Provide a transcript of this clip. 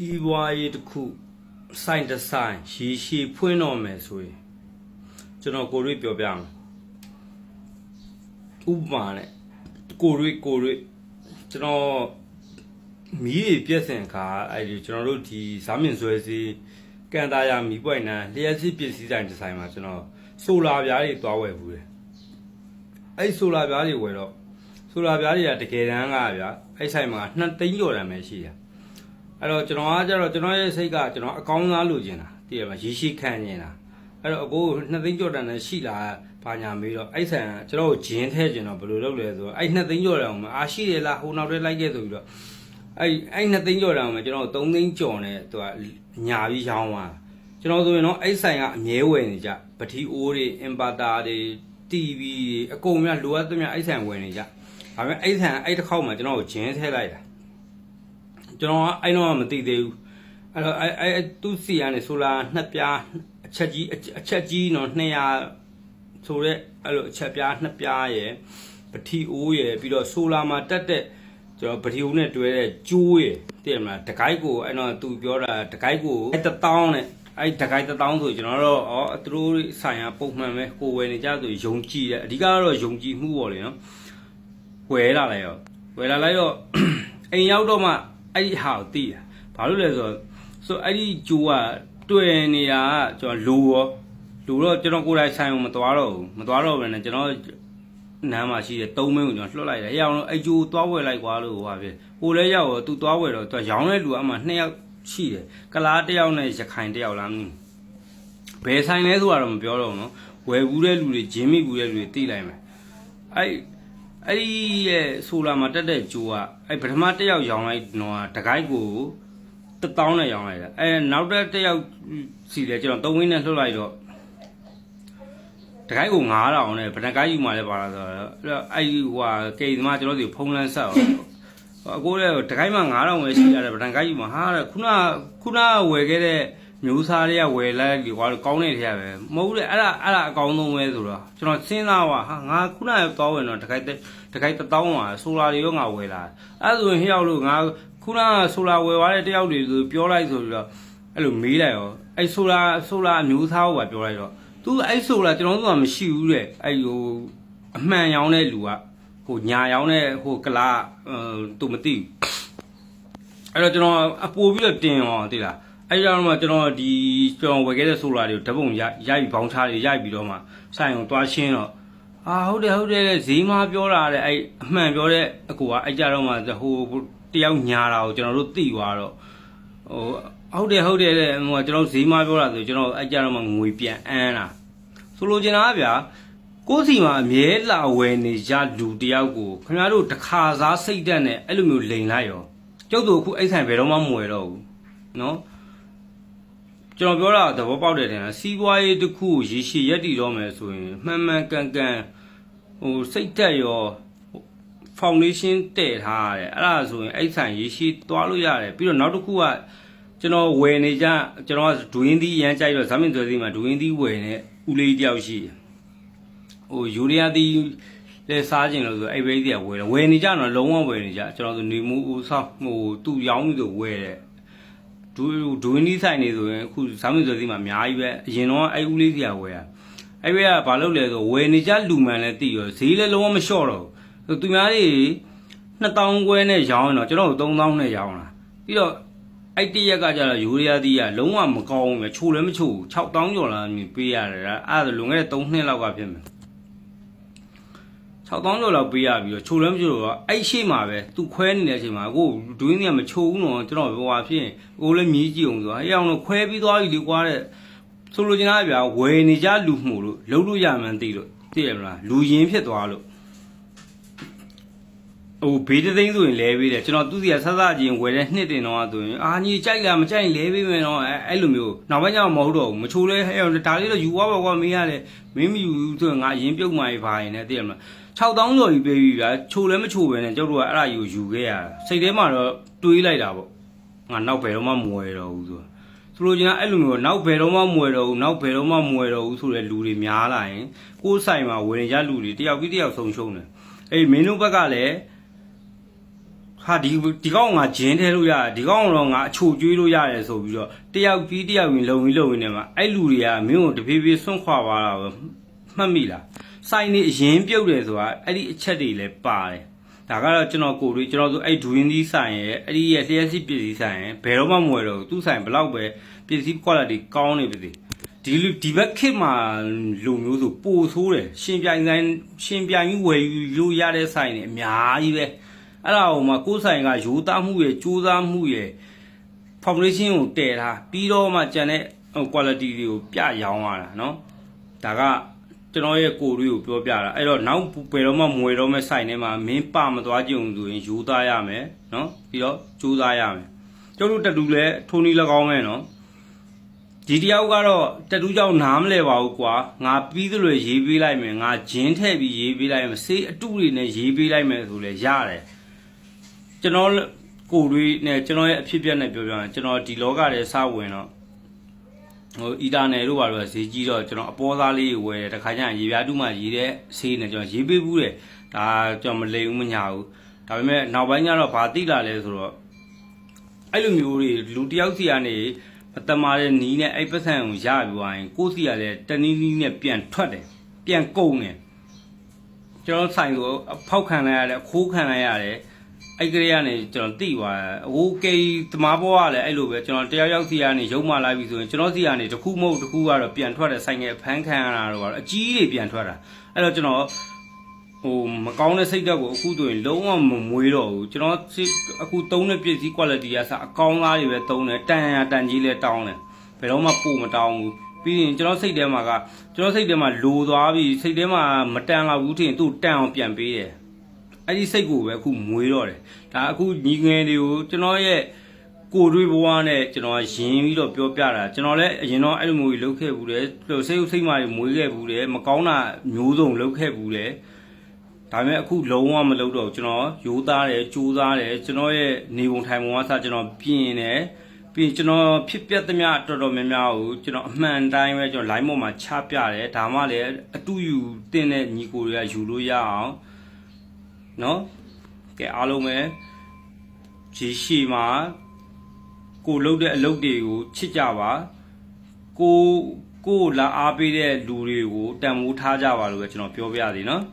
စီးပွားရေးတစ်ခုစိုင်းတစ်ဆိုင်ရေရှည်ဖွင့်တော့မယ်ဆိုရင်ကျွန်တော်ကိုရွေးပြောပြမယ်ဥပမာနဲ့ကိုရွေးကျွန်တော်မီးတွေပြည့်စင်ခါအဲ့ဒီကျွန်တော်တို့ဒီဇာမြင့်ဆွဲစီကန်တာယာမီးပွိုင်နန်းလျှက်စစ်ပစ္စည်းဆိုင်တစ်ဆိုင်မှာကျွန်တော်ဆိုလာပြားတွေတွားဝယ်ဘူးတယ်အဲ့ဆိုလာပြားတွေဝယ်တော့ဆိုလာပြားတွေကတကယ်တမ်းကဗျာအဲ့ဆိုင်မှာ2 သိန်းကျော်တန်ပဲရှိတာအဲ့တော့ကျွန်တော်ကကျွန်တော်ရဲ့စိတ်ကကျွန်တော်အကောင်းစားလိုချင်တာတည်ရမှာရေရှိခံနေတာအဲ့တော့အကို2 သိန်းကျော်တန်နဲ့ရှိလာဘာညာမေးတော့အဲ့ဆိုင်ကျွန်တော်ကိုဂျင်းထဲကျင်တော့ဘယ်လိုလုပ်လဲဆိုတော့အဲ့2 သိန်းကျော်တန်ကိုအာရှိတယ်လားဟိုနောက်ထဲလိုက်ခဲ့ဆိုပြီးတော့အဲ့2 သိန်းကျော်တန်ကိုကျွန်တော်3 သိန်းကျော်နဲ့သူကညာပြီးရောင်းသွားကျွန်တော်ဆိုရင်တော့အဲ့ဆိုင်ကအမြဲဝယ်နေကြပတိအိုးတွေအင်ပါတာတွေ TV တွေအကုန်များလိုအပ်သမျှအဲ့ဆိုင်ဝယ်နေကြဒါပေမဲ့အဲ့ဆိုင်အဲ့တစ်ခေါက်မှာကျွန်တော်ကိုဂျင်းထဲလိုက်တာကျွန်တော်ကအဲ့တော့မသိသေးဘူးအဲ့တော့အဲ့သူ့စီကနေဆိုလာ2 ပြားအချက်ကြီးနော်200ဆိုတဲ့အဲ့လိုအချက်ပြား2 ပြားရယ်ပတိအိုးရယ်ပြီးတော့ဆိုလာမှာတက်တဲ့ကျွန်တော်ပတိအိုးနဲ့တွဲတဲ့ကျိုးရယ်သိရမလားတကိုက်ကိုအဲ့တော့သူပြောတာတကိုက်ကိုအဲ့1000နဲ့အဲ့တကိုက်1000ဆိုကျွန်တော်တော့သူတို့ဆိုင်ရာပုံမှန်ပဲကိုဝယ်နေကြဆိုယုံကြည်တယ်အဓိကတော့ယုံကြည်မှုပေါ့လေနော်ဝယ်လာလိုက်တော့အိမ်ရောက်တော့မှအဲ့ဒီဟာကိုသိတာဘာလို့လဲဆိုအဲ့ဒီကျိုးကတွေ့နေတာကကျွန်တော်လူတော့ကျွန်တော်ကိုယ်တိုင်ဆိုင်ကိုမသွားတော့ဘဲနဲ့ကျွန်တော်နမ်းမှာရှိတဲ့3 မင်းကိုကျွန်တော်လွှတ်လိုက်တယ်အဲ့အောင်လို့အဲ့ကျိုးသွားဝယ်လိုက်ကွာလို့ဟိုဖြစ်ဟိုလဲရောက်တော့သူသွားဝယ်တော့သူရောင်းတဲ့လူအမှ2 ယောက်ရှိတယ်ကလား1 ယောက်နဲ့ရခိုင်1 ယောက်လားမသိဘယ်ဆိုင်လဲဆိုတာတော့မပြောတော့ဘူးနော်ဝယ်ဘူးတဲ့လူတွေဂျင်းမိဘူးတဲ့လူတွေသိလိုက်မယ်အဲ့ဒီရဲ့ဆိုလာမှာတက်တဲ့ကျိုးကအဲ့ပထမ1 ယောက်ရောင်းလိုက်တော့တကိုက်ကို1000နဲ့ရောင်းလိုက်တာအဲ့နောက်တဲ့1 ယောက်စီလဲကျွန်တော်3 ဝင်းနဲ့လှုပ်လိုက်တော့တကိုက်ကို9000နဲ့ဗနကိုက်ယူမှလည်းပါလာဆိုတော့အဲ့ဒီဟိုဟာကိန်းသမားကျွန်တော်ဒီဖုန်းလန်းဆက်အောင်အကိုလည်းတကိုက်မှ9000ပဲရှိရတယ်ဗနကိုက်ယူမှဟာခုနဝယ်ခဲ့တဲ့မျိုးစားတွေကဝယ်လိုက်ဒီကွာကောင်းတဲ့ထဲပဲမဟုတ်လေအဲ့ဒါအကောင်းဆုံးပဲဆိုတော့ကျွန်တော်စဉ်းစားပါဟာငါခုနကသွားဝင်တော့တကိုက်1000ပါဆိုလာတွေရောငါဝယ်လာအဲ့ဆိုရင်ဟျောက်လို့ငါခုနကဆိုလာဝယ်သွားတဲ့တယောက်တွေဆိုပြောလိုက်ဆိုပြီးတော့အဲ့လိုမေးလိုက်ရောအဲ့ဆိုလာအမျိုးသားကိုပါပြောလိုက်တော့သူအဲ့ဆိုလာကျွန်တော်တို့ကမရှိဘူးတဲ့အဲ့ဟိုအမှန်ရောင်းတဲ့လူကဟိုညာရောင်းတဲ့ဟိုကလာသူမသိဘူးအဲ့တော့ကျွန်တော်အပိုးပြီးတော့တင်ရောသိလားအဲ့ကြောင့်မှကျွန်တော်ဝယ်ခဲ့တဲ့ဆိုလာတွေကိုဓာတ်ပုံရိုက်ဘောင်းချတွေရိုက်ပြီးတော့မှဆိုင်အောင်တွားရှင်းတော့ဟုတ်တယ်ဈေးမပြောတာတဲ့အဲ့အမှန်ပြောတဲ့အကူကအဲ့ကြတော့မှဟိုတယောက်ညာတာကိုကျွန်တော်တို့သိသွားတော့ဟုတ်တယ်တဲ့ဟိုကျွန်တော်ဈေးမပြောတာဆိုကျွန်တော်အဲ့ကြတော့မှငွေပြန်အမ်းတာဆိုလိုချင်တာကဗျာကိုယ်စီမှာအမြဲလာဝယ်နေကြလူတယောက်ကိုခင်ဗျားတို့တခါစားစိတ်တက်နဲ့အဲ့လိုမျိုးလိန်လိုက်ရောကျုပ်တို့အခုအဲ့ဆိုင်ဘယ်တော့မှမဝယ်တော့ဘူးနော်ကျွန်တော်ပြောတာသဘောပေါက်တယ်ထင်လားစီးပွားရေးတစ်ခုကိုရေရှည်ရက်တည်တော့မယ်ဆိုရင်မှန်ကန်ဟိုစိတ်တက်ရောဖောင်ဒေးရှင်းတည့်ထားရတယ်အဲ့ဒါဆိုရင်အဲ့ဆိုင်ရေရှည်သွားလို့ရတယ်ပြီးတော့နောက်တစ်ခုကကျွန်တော်ဝယ်နေကြကျွန်တော်ကဒွင်းသီးရမ်းကြိုက်တော့ဇာမင်သွဲသီးမှာဒွင်းသီးဝယ်နေဦးလေးတယောက်ရှိဟိုယူရီးယားသီးလဲစားခြင်းလို့ဆိုအဲ့ဘိသီးကဝယ်နေကြတော့လုံးဝဝယ်နေကြကျွန်တော်ဆိုနေမှုဦးဆောင်ဟိုသူ့ရောင်းပြီးတော့ဝယ်တယ်ဒွင်းသီးဆိုင်နေဆိုရင်အခုဇာမင်သွဲသီးမှာအများကြီးပဲအရင်တော့အဲ့ဦးလေးစီကဝယ်ရအဲ့ဘက်ကဘာလုပ်လဲဆိုဝယ်နေကြလူမှန်လဲသိရောဈေးလဲလုံးဝမလျှော့တော့ဘူးသူများတွေ2000ခွဲနဲ့ရောင်းတော့ကျွန်တော်တို့3000နဲ့ရောင်းတာပြီးတော့အဲ့တရက်ကကျတော့ယူရီးယားသီးကလုံးဝမကောင်းဘူးချိုလည်းမချိုဘူး6000ကျော်လာပေးရတယ်အဲ့ဒါလွန်ခဲ့တဲ့3 နှစ်လောက်ကဖြစ်မယ်6000ကျော်လောက်ပေးရပြီးတော့ချိုလည်းမချိုတော့အဲ့ရှိမှာပဲသူခွဲနေတဲ့အချိန်မှာကိုဒွင်းသီးကမချိုဘူးနော်ကျွန်တော်ဟိုဟာဖြစ်ရင်ကိုလည်းမြည်ကြည့်အောင်ဆိုအဲ့အောင်တော့ခွဲပြီးသွားပြီလေကွာတဲ့ဆိုလိုချင်တာဗျာဝယ်နေကြလူမှုလို့လုံးလို့ရမှန်းသိလို့သိရမလားလူရင်းဖြစ်သွားလို့ဟိုဘေးသိန်းဆိုရင်လဲပေးတယ်ကျွန်တော်သူ့စီကဆက်စချင်းဝယ်တဲ့နှစ်တင်တော့ဆိုရင်ညီကြိုက်လားမကြိုက်လဲပေးမယ်တော့အဲ့လိုမျိုးနောက်ပိုင်းကျတော့မဟုတ်တော့ဘူးမချိုးလဲဟဲ့ဒါလေးတော့ယူသွားပါကွာမင်းရတယ်မင်းမယူဘူးဆိုရင်ငါရင်ပြုတ်မှပါရင်လည်းသိရမလား6000ကျော်ကြီးပေးပြီဗျာချိုလည်းမချိုပဲနဲ့ကျုပ်တို့ကအဲ့ဒါယူခဲ့ရတာစိတ်ထဲမှာတော့တွေးလိုက်တာပေါ့ငါနောက်ဘယ်တော့မှမဝယ်တော့ဘူးဆိုလိုချင်တာအဲ့လိုမျိုးနောက်ဘယ်တော့မှမဝယ်တော့ဘူးဆိုတဲ့လူတွေများလာရင်ကိုယ်ဆိုင်မှာဝယ်နေကြလူတွေတယောက်ပြီးတယောက်ဆုံးရှုံးတယ်အဲ့မင်းတို့ဘက်ကလည်း ဟာဒီကောင်ငါဂျင်းထဲလို့ရတယ်ဒီကောင်တော့ငါအချိုကျွေးလို့ရတယ်ဆိုပြီးတော့တယောက်ပြီးတယောက်ဝင်လုံနေမှာအဲ့လူတွေကမင်းကိုတဖြည်းဖြည်းဆွန့်ခွာသွားတာပဲမှတ်မိလားစိုင်းနေအရင်ပြုတ်တယ်ဆိုတာအဲ့ဒီအချက်တွေလည်းပါတယ်ဒါကတော့ကျွန်တော်ကိုယ်တွေကျွန်တော်ဆိုအဲ့ဒွင်းသီးဆိုင်ရဲ့အဲ့ဒီရဲ့လျှက်စီးပစ္စည်းဆိုင်ရဲ့ဘယ်တော့မှမဝယ်တော့ဘူးသူ့ဆိုင်ဘလောက်ပဲပစ္စည်း quality ကောင်းနေပါသေးဒီဘက်ခေတ်မှာလူမျိုးဆိုပိုဆိုးတယ်ရှင်ပြိုင်ကြီးဝယ်ယူလို့ရတဲ့ဆိုင်တွေအများကြီးပဲအဲ့ဒါဟိုမှာကိုယ်ဆိုင်ကရိုးသားမှုရဲ့ကြိုးစားမှုရဲ့ foundation ကိုတည်ထားပြီးတော့မှကျန်တဲ့ quality တွေကိုပြရောင်းရတာเนาะဒါကကျွန်တော်ရဲ့ကိုယ်တွေကိုပြောပြတာအဲ့တော့နောက်ဘယ်တော့မှမွေတော့မဲ့ဆိုင်ထဲမှာမင်းပမသွားကြုံဆိုရင်ယူသားရမယ်เนาะပြီးတော့ကြိုးစားရမယ်ကျုပ်တို့တက်တူလဲထိုးနီး၎င်းမဲ့เนาะဒီတယောက်ကတော့တက်တူးကြောင့်နားမလဲပါဘူးကွာငါပြီးသလိုရေးပေးလိုက်မယ်ငါဂျင်းထည့်ပြီးရေးပေးလိုက်မယ်စေးအတုတွေနဲ့ရေးပေးလိုက်မယ်ဆိုလဲရတယ်ကျွန်တော်ကိုယ်တွေနဲ့ကျွန်တော်ရဲ့အဖြစ်ပြက်နဲ့ပြောပြရင်ကျွန်တော်ဒီလောကထဲစဝင်တော့ဟိုအီတာနယ်တို့ဘာလို့ဈေးကြီးတော့ကျွန်တော်အပေါ်သားလေးဝယ်တယ်တခါကျရင်ရေပြားတူးမှရေးတဲ့ဆေးနဲ့ကျွန်တော်ရေးပေးဘူးတယ်ဒါကျွန်တော်မလိမ်ဘူးမညာဘူးဒါပေမဲ့နောက်ပိုင်းကျတော့ဘာသိလာလဲဆိုတော့အဲ့လိုမျိုးတွေလူတယောက်စီကနေမတမာတဲ့နီးနဲ့အဲ့ပတ်စံကိုရပြီးသွားရင်ကိုယ့်စီကလည်းတနည်းနည်းနဲ့ပြန်ထွက်တယ်ပြန်ကုန်တယ်ကျွန်တော်ဆိုင်ဆိုဖောက်ခံလိုက်ရတယ်အခိုးခံလိုက်ရတယ်အဲ့ကလေးကနေကျွန်တော်တိသွားတယ်ဟိုကေသမားဘောကလည်းအဲ့လိုပဲကျွန်တော်တယောက်ယောက်စီကနေရုံမှလိုက်ပြီဆိုရင်ကျွန်တော်စီကနေတစ်ခုမဟုတ်တစ်ခုကတော့ပြန်ထွက်တယ်ဆိုင်ငယ်ဖမ်းခံရတာတော့အကြီးတွေပြန်ထွက်တာအဲ့တော့ကျွန်တော်ဟိုမကောင်းတဲ့စိတ်ဓာတ်ကိုအခုဆိုရင်လုံးဝမမွေးတော့ဘူးကျွန်တော်အခုသုံးတဲ့ပစ္စည်း quality ကစအကောင်းသားတွေပဲသုံးတယ်တန်ရတန်ကြီးလဲတောင်းတယ်ဘယ်တော့မှပို့မတောင်းဘူးပြီးရင်ကျွန်တော်စိတ်ထဲမှာလိုသွားပြီစိတ်ထဲမှာမတန်တော့ဘူးထင်သူ့တန်အောင်ပြန်ပေးတယ်အဲ့ဒီစိတ်ကိုပဲအခုမွေးတော့တယ်ဒါအခုညီငယ်တွေကိုကျွန်တော်ရဲ့ကိုတွေးဘဝနဲ့ကျွန်တော်ရင်းပြီးတော့ပြောပြတာကျွန်တော်လည်းအရင်တော့အဲ့လိုမျိုးကြီးလုပ်ခဲ့ဘူးတယ်စိတ်မာတွေမွေးခဲ့ဘူးတယ်မကောင်းတာမျိုးစုံလုပ်ခဲ့ဘူးတယ်ဒါပေမဲ့အခုလုံးဝမလုပ်တော့ကျွန်တော်ရိုးသားတယ်ကြိုးစားတယ်ကျွန်တော်ရဲ့နေပုံထိုင်ပုံကစကျွန်တော်ပြင်တယ်ပြီးကျွန်တော်ဖြစ်ပျက်သမျှတော်တော်များများကိုကျွန်တော်အမှန်တိုင်းပဲကျွန်တော် line ပေါ်မှာချပြတယ်ဒါမှလည်းအတူယူတင်တဲ့ညီကိုတွေကယူလို့ရအောင်နော်ကဲအားလုံးပဲဂျီရှီမှာကိုလှုပ်တဲ့အလုပ်တွေကိုချစ်ကြပါကိုလာအားပေးတဲ့လူတွေကိုတန်ဖိုးထားကြပါလို့ပဲကျွန်တော်ပြောပြသည်နော်